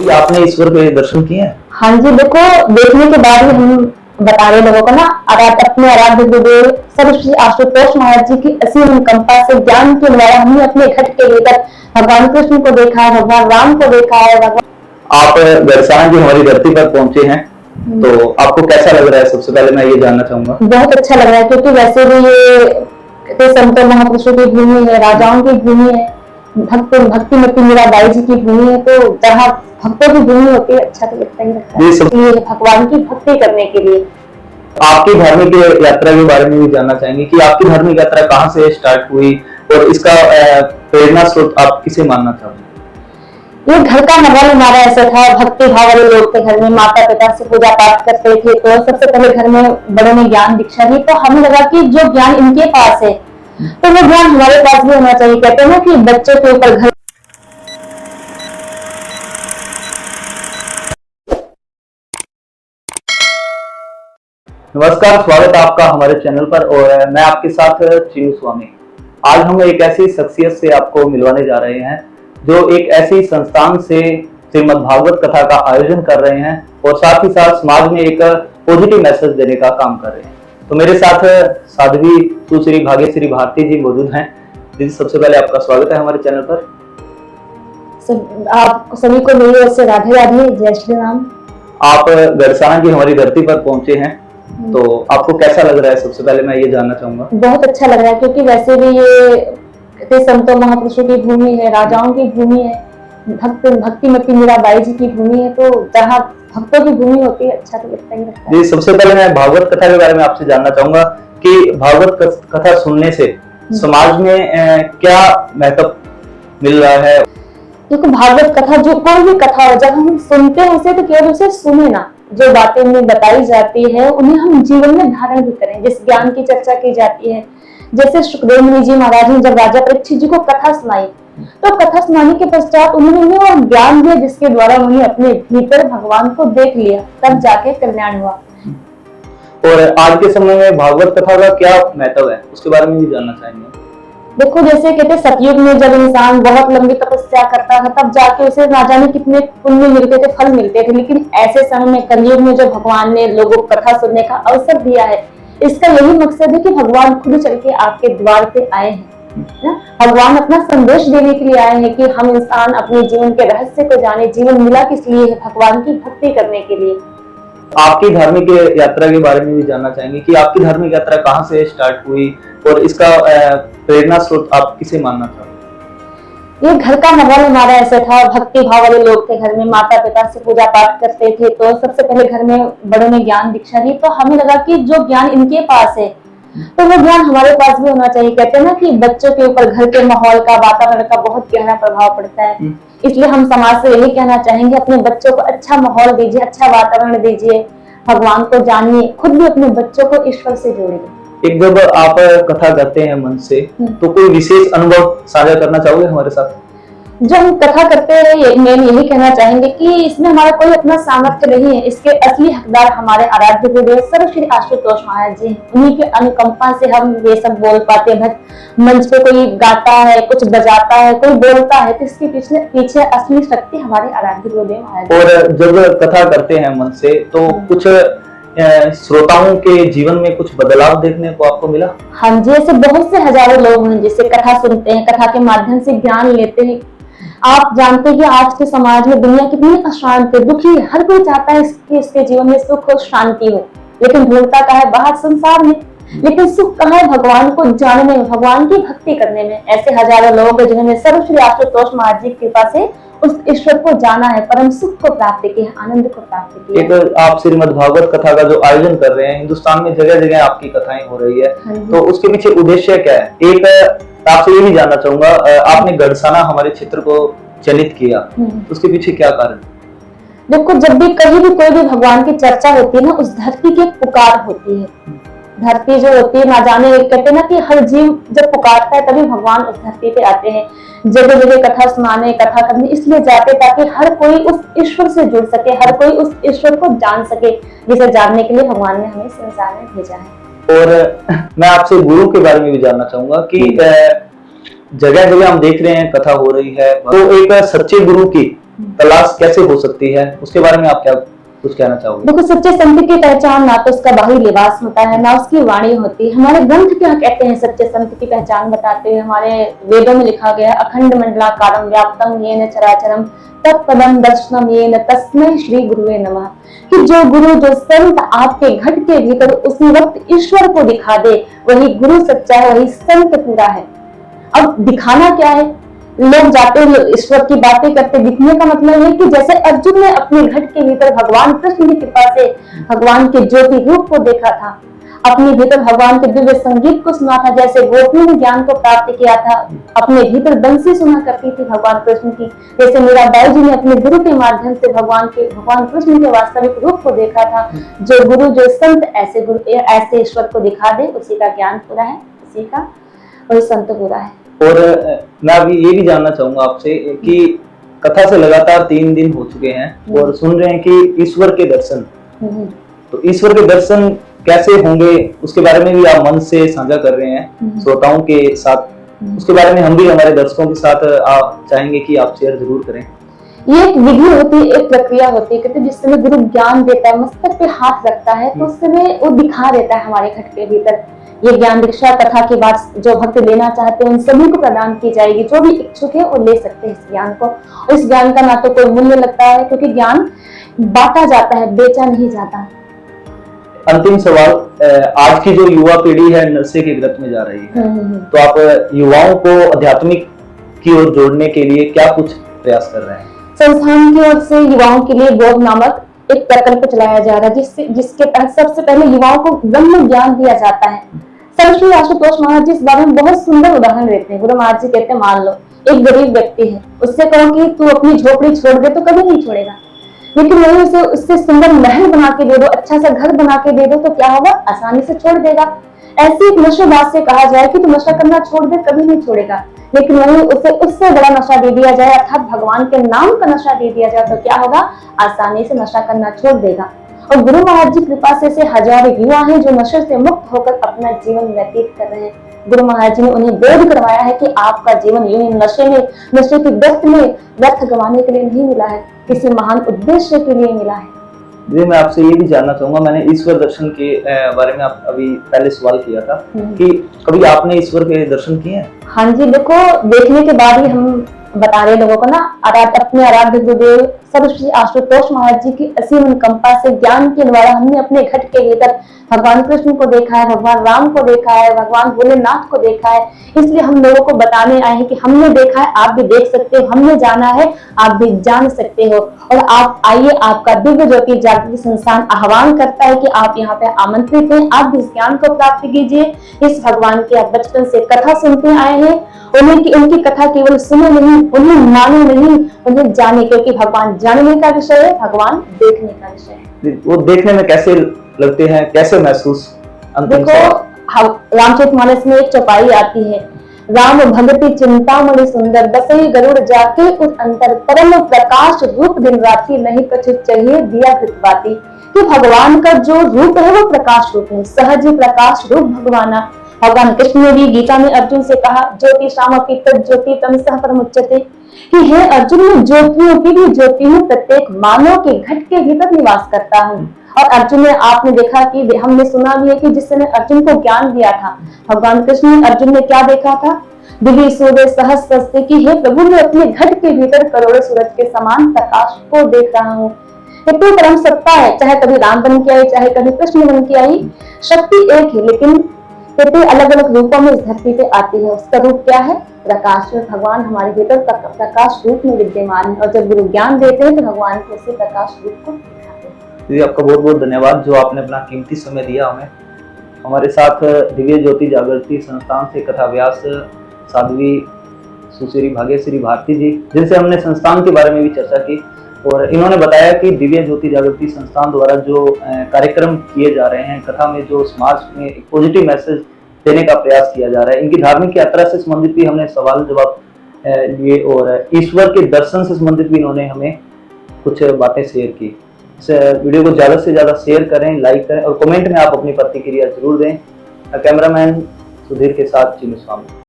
आपने ईश्वर के दर्शन किए हैं? हाँ जी, देखो देखने के बाद ही हम बता रहे लोगों को ना, अपने आराध्य गुरुदेव सर्वश्री आशुतोष महाराज जी की असीम अनुकंपा से ज्ञान के द्वारा हमने अपने घट के लेकर भगवान कृष्ण को देखा है, भगवान राम को देखा है। आप गरसाना की हमारी धरती पर पहुंचे हैं, तो आपको कैसा लग रहा है? सबसे पहले मैं ये जानना चाहूंगा। बहुत अच्छा लग रहा है, क्योंकि वैसे भी ये संतों महापुरुषों की भूमि है, राजाओं की भूमि है, भक्तिमती मीराबाई जी की भूमि है। तो जहाँ भक्तों की भूमि होती है, अच्छा तो लगता ही लगता है। ये भगवान की भक्ति करने के लिए। आपकी धार्मिक यात्रा के बारे में भी जानना चाहेंगे कि आपकी धार्मिक यात्रा कहाँ से स्टार्ट हुई और इसका प्रेरणा स्रोत आप किसे मानना चाहोगे? ये घर का माहौल हमारा ऐसा था, भक्ति भाव वाले लोग थे घर में, माता पिता से पूजा पाठ करते थे। तो सबसे पहले घर में बड़ों ने ज्ञान दीक्षा दी, तो हमें लगा कि जो ज्ञान इनके पास है तो वो ज्ञान हमारे पास भी होना चाहिए। कहते हैं ना कि बच्चों के ऊपर घर। नमस्कार, स्वागत है आपका हमारे चैनल पर और मैं आपके साथ चिन्नू स्वामी। आज हम एक ऐसी शख्सियत से आपको मिलवाने जा रहे हैं जो एक ऐसी संस्थान से श्रीमद् भागवत कथा का आयोजन कर रहे हैं और साथ ही साथ समाज में एक पॉजिटिव मैसेज देने का काम कर रहे हैं। तो मेरे साथ साध्वी सुश्री भाग्यश्री भारती जी मौजूद हैं। दीदी, सबसे पहले आपका स्वागत है हमारे चैनल पर। आप सभी को मेरी ओर से राधे राधे, जय श्री राम। आप गरसाना की हमारी धरती पर पहुंचे हैं, तो आपको कैसा लग रहा है? सबसे पहले मैं ये जानना चाहूंगा। बहुत अच्छा लग रहा है, क्योंकि वैसे भी ये संतों महापुरुषों की भूमि है, राजाओं की भूमि है, भक्तिमती मीराबाई जी की भूमि है। तो जहाँ भक्तों की भूमि होती है, अच्छा तो लगता ही लगता है। सबसे पहले मैं भागवत कथा के बारे में आपसे जानना चाहूंगा कि भागवत कथा सुनने से समाज में क्या महत्व मिल रहा है? क्योंकि भागवत कथा, जो कोई भी कथा हो, जब हम सुनते हैं उसे, तो केवल उसे सुने ना, जो बातें उन्हें बताई जाती है उन्हें हम जीवन में धारण भी करें। जिस ज्ञान की चर्चा की जाती है, जैसे सुखदेव मुनि जी महाराज ने जब राजा परीक्षित जी को कथा सुनाई, तो कथा सुनाने के पश्चात उन्होंने वो ज्ञान दिया जिसके द्वारा उन्हें अपने भीतर भगवान को देख लिया, तब जाके कल्याण हुआ। और आज के समय में भागवत कथा का क्या महत्व है, उसके बारे में भी जानना चाहेंगे। देखो, जैसे कहते सतयुग में जब इंसान बहुत लंबी तपस्या करता था, तब जाके उसे ना जाने कितने पुण्य मिलते थे, फल मिलते थे। लेकिन ऐसे समय में कलयुग में जो भगवान ने लोगों को कथा सुनने का अवसर दिया है, इसका यही मकसद है कि भगवान खुद चल के आपके द्वार पे आए हैं ना। भगवान अपना संदेश देने के लिए आए हैं कि हम इंसान अपने जीवन के रहस्य को जाने। जीवन मिला किस लिए है? भगवान की भक्ति करने के लिए। आपकी धार्मिक यात्रा के बारे में भी जानना चाहेंगे कि आपकी धार्मिक यात्रा कहाँ से स्टार्ट हुई और इसका प्रेरणा स्रोत आप किसे मानना चाहोगे? ये घर का माहौल हमारा ऐसा था, भक्ति भाव वाले लोग थे घर में, माता पिता से पूजा पाठ करते थे। तो सबसे पहले घर में बड़ों ने ज्ञान दीक्षा दी, तो हमें लगा कि जो ज्ञान इनके पास है तो वो ज्ञान हमारे पास भी होना चाहिए। कहते हैं ना कि बच्चों के ऊपर घर के माहौल का, वातावरण का बहुत गहरा प्रभाव पड़ता है। इसलिए हम समाज से यही कहना चाहेंगे, अपने बच्चों को अच्छा माहौल दीजिए, अच्छा वातावरण दीजिए, भगवान को जानिए, खुद भी अपने बच्चों को ईश्वर से जोड़िए। एक जब आप कथा करते हैं मन से, तो कोई विशेष अनुभव साझा करना चाहोगे हमारे साथ? जो हम कथा करते हैं, मैं यही कहना चाहेंगे कि इसमें हमारा कोई अपना सामर्थ्य नहीं है। इसके असली हकदार हमारे आराध्य गुरुदेव सर्वश्री आशुतोष महाराज जी हैं। उन्हीं के अनुकंपा से हम ये सब बोल पाते हैं। मंच पे कोई गाता है, कुछ बजाता है, कोई बोलता है, तो इसके पीछे असली शक्ति हमारे आराध्य गुरुदेव महाराज। और जब कथा करते हैं मन से, तो कुछ श्रोताओं के जीवन में कुछ बदलाव देखने को आपको मिला? हाँ जी, ऐसे बहुत से हजारों लोग हैं जिससे कथा सुनते हैं, कथा के माध्यम से ज्ञान लेते हैं। आप जानते हैं कि आज के समाज में दुनिया कितनी अशांत है, दुखी है। हर कोई चाहता है कि इसके जीवन में सुख और शांति हो, लेकिन ढूंढता कहाँ है? बाहर संसार में। लेकिन सुख कहाँ है? भगवान को जानने में, भगवान की भक्ति करने में। ऐसे हजारों लोग हैं जिन्होंने सर्वश्री आशुतोष महाराज जी की कृपा से उस ईश्वर को जाना है, परम सुख को प्राप्त किया, आनंद को प्राप्त किया। एक आप श्रीमद् भागवत कथा का जो आयोजन कर रहे हैं, हिंदुस्तान में जगह जगह आपकी कथाएं हो रही है, तो उसके पीछे उद्देश्य क्या है? एक आपसे ये भी जानना चाहूंगा, आपने गढ़साना हमारे क्षेत्र को चलित किया, उसके पीछे क्या कारण? देखो, जब भी कहीं भी कोई भी भगवान की चर्चा होती है ना, उस धरती की पुकार होती है। धरती जो होती है, ना जाने, कहते हैं ना कि हर जीव जब पुकारता है तभी भगवान उस धरती पे आते हैं। जगह जगह कथा सुनाने, कथा करने इसलिए जाते ताकि हर कोई उस ईश्वर से जुड़ सके, हर कोई उस ईश्वर को जान सके, जिसे जानने के लिए भगवान ने हमें संसार में भेजा है। और मैं आपसे गुरु के बारे में भी जानना चाहूंगा कि जगह जगह हम देख रहे हैं कथा हो रही है, तो एक सच्चे गुरु की तलाश कैसे हो सकती है, उसके बारे में आप क्या कुछ कहना चाहोगे? देखो, सच्चे संत की पहचान ना तो उसका बाहरी लिबास होता है, ना उसकी वाणी होती है। हमारे ग्रंथ क्या कहते हैं सच्चे संत की पहचान बताते हुए? हमारे वेदों में लिखा गया, अखंड मंडलाकारं व्याप्तं येन चराचरं तत्पदं दर्शनम येन तस्मै श्री गुरुवे नमः। कि जो गुरु, जो संत आपके घट के भीतर उसी वक्त ईश्वर को दिखा दे, वही गुरु सच्चा है, वही संत पूरा है। अब दिखाना क्या है? लोग जाते हैं ईश्वर की बातें करते, दिखने का मतलब है कि जैसे अर्जुन ने अपने घट के भीतर भगवान कृष्ण की कृपा से भगवान के ज्योति रूप को देखा था, अपने भीतर भगवान के दिव्य संगीत को सुना था, जैसे गोपियों ने ज्ञान को प्राप्त किया था, अपने भीतर बंसी सुना करती थी भगवान कृष्ण की, जैसे मीराबाई जी ने अपने गुरु के माध्यम से भगवान कृष्ण के वास्तविक रूप को देखा था। जो गुरु, जो संत ऐसे ईश्वर को दिखा दे, उसी का ज्ञान पूरा है, उसी का वही संत पूरा है। और मैं अभी ये भी जानना चाहूंगा आपसे कि कथा से लगातार 3 दिन हो चुके हैं और सुन रहे हैं कि ईश्वर के दर्शन, तो ईश्वर के दर्शन कैसे होंगे उसके बारे में भी आप मन से साझा कर रहे हैं श्रोताओं के साथ। उसके बारे में हम भी हमारे दर्शकों के साथ आप चाहेंगे कि आप शेयर जरूर करें। ये एक विधि होती है, एक प्रक्रिया होती है। कहते जिस समय गुरु ज्ञान देता है, मस्तक पे हाथ रखता है, तो उस समय वो दिखा देता है हमारे घट के भीतर। ये ज्ञान दीक्षा कथा की बात जो भक्त लेना चाहते हैं उन सभी को प्रदान की जाएगी। जो भी इच्छुक है वो ले सकते हैं इस ज्ञान को। और इस ज्ञान का ना तो कोई मूल्य लगता है, क्योंकि ज्ञान बांटा जाता है, बेचा नहीं जाता। अंतिम सवाल, आज की जो युवा पीढ़ी है नशे के ग्रत में जा रही है, तो आप युवाओं को आध्यात्मिक की ओर जोड़ने के लिए क्या कुछ प्रयास कर रहे हैं? संस्थान की ओर से युवाओं के लिए बोध नामक एक प्रकल्प चलाया जा रहा है, जिसके तहत सबसे पहले युवाओं को ब्रह्म ज्ञान दिया जाता है। सर्वश्री आशुतोष महाराज जी इस बारे में बहुत सुंदर उदाहरण देते हैं। गुरु महाराज जी कहते हैं, मान लो एक गरीब व्यक्ति है, उससे कहो कि तू अपनी झोपड़ी छोड़ दे, तो कभी नहीं छोड़ेगा। लेकिन वही उसे उससे सुंदर महल बना के दे दो, अच्छा सा घर बना के दे दो, तो क्या होगा? आसानी से छोड़ देगा। ऐसे एक नशेबाज से कहा जाए कि तू नशा करना छोड़ दे, कभी नहीं छोड़ेगा। लेकिन वही उसे उससे बड़ा नशा दे दिया जाए, अर्थात भगवान के नाम का नशा दे दिया जाए, तो क्या होगा? आसानी से नशा करना छोड़ देगा। और गुरु महाराज जी कृपा से हजारों युवा हैं जो नशे से मुक्त होकर अपना जीवन व्यतीत कर रहे हैं। गुरु महाराज जी ने उन्हें बोध करवाया है कि आपका जीवन यूं ही नशे की दस्त में व्यर्थ गंवाने के लिए नहीं मिला है, किसी महान उद्देश्य के लिए मिला है। जी, मैं आपसे ये भी जानना चाहूंगा, मैंने ईश्वर दर्शन के बारे में आप अभी पहले सवाल किया था कि कभी आपने ईश्वर के दर्शन किए हैं? हाँ जी, देखो, देखने के बाद ही हम बता रहे लोगों को ना, अपने आराध्य गुरुदेव सर्वश्री आशुतोष महाराज जी की असीम अनुकंपा से ज्ञान के द्वारा हमने अपने घट के भीतर भगवान कृष्ण को देखा है, भगवान राम को देखा है, भगवान भोलेनाथ को देखा है। इसलिए हम लोगों को बताने आए हैं कि हमने देखा है, आप भी देख सकते हो, हमने जाना है, आप भी जान सकते हो। और आप आइए, आपका दिव्य ज्योति जागृति संस्थान आह्वान करता है कि आप यहाँ पे आमंत्रित हैं, आप भी इस ज्ञान को प्राप्त कीजिए। इस भगवान की आप बचपन से कथा सुनते आए हैं, उनकी कथा केवल सुने नहीं, उन्हें माने नहीं, उन्हें जाने, क्योंकि भगवान जानने का विषय है, भगवान देखने का विषय है। वो देखने में कैसे लगते हैं, कैसे महसूस? देखो, रामचरितमानस में एक चौपाई आती है, राम भगति चिंतामणि सुंदर बसई गरुड़ जाके उस अंतर परम प्रकाश रूप दिन रात्रि नहीं कछु चाहिए दिया घृतवाती। कि भगवान का जो रूप है वो प्रकाश रूप है, सहज प्रकाश रूप भगवाना। भगवान कृष्ण ने भी गीता में अर्जुन से कहा, ज्योति शामपि तज्ज्योति तमसः परमुच्यते, कि हे अर्जुन, मैं ज्योतियों की भी ज्योति हूँ, प्रत्येक मानव के घट के भीतर निवास करता हूँ। और अर्जुन ने, आपने देखा कि हमने सुना भी है कि जिस समय अर्जुन को ज्ञान दिया था भगवान कृष्ण ने, अर्जुन ने क्या देखा था? दिव्य सूर्य सहस्त्र की, हे प्रभु, मैं अपने घट के भीतर करोड़ों सूरज के समान प्रकाश को देख रहा हूँ। इतनी परम सत्ता है, चाहे कभी राम बन के आई, चाहे कभी कृष्ण बन के आई, शक्ति एक है, लेकिन कितने अलग अलग रूपों में इस धरती पे आती है। उसका रूप क्या है? प्रकाश। भगवान हमारे भीतर प्रकाश रूप में विद्यमान है, और जब गुरु ज्ञान देते हैं तो भगवान को उसी प्रकाश रूप को दिखाते हैं। दीदी, आपका बहुत बहुत धन्यवाद जो आपने अपना कीमती समय दिया हमें। हमारे साथ दिव्य ज्योति जागृति संस्थान से कथाव्यास साध्वी सुश्री भाग्यश्री भारती जी, जिनसे हमने संस्थान के बारे में भी चर्चा की, और इन्होंने बताया कि दिव्य ज्योति जागृति संस्थान द्वारा जो कार्यक्रम किए जा रहे हैं, कथा में जो समाज में एक पॉजिटिव मैसेज देने का प्रयास किया जा रहा है, इनकी धार्मिक यात्रा से संबंधित भी हमने सवाल जवाब लिए, और ईश्वर के दर्शन से संबंधित भी इन्होंने हमें कुछ बातें शेयर की। इस वीडियो को ज्यादा से ज्यादा शेयर करें, लाइक करें, और कमेंट में आप अपनी प्रतिक्रिया जरूर दें। कैमरामैन सुधीर के साथ चिन्नू स्वामी।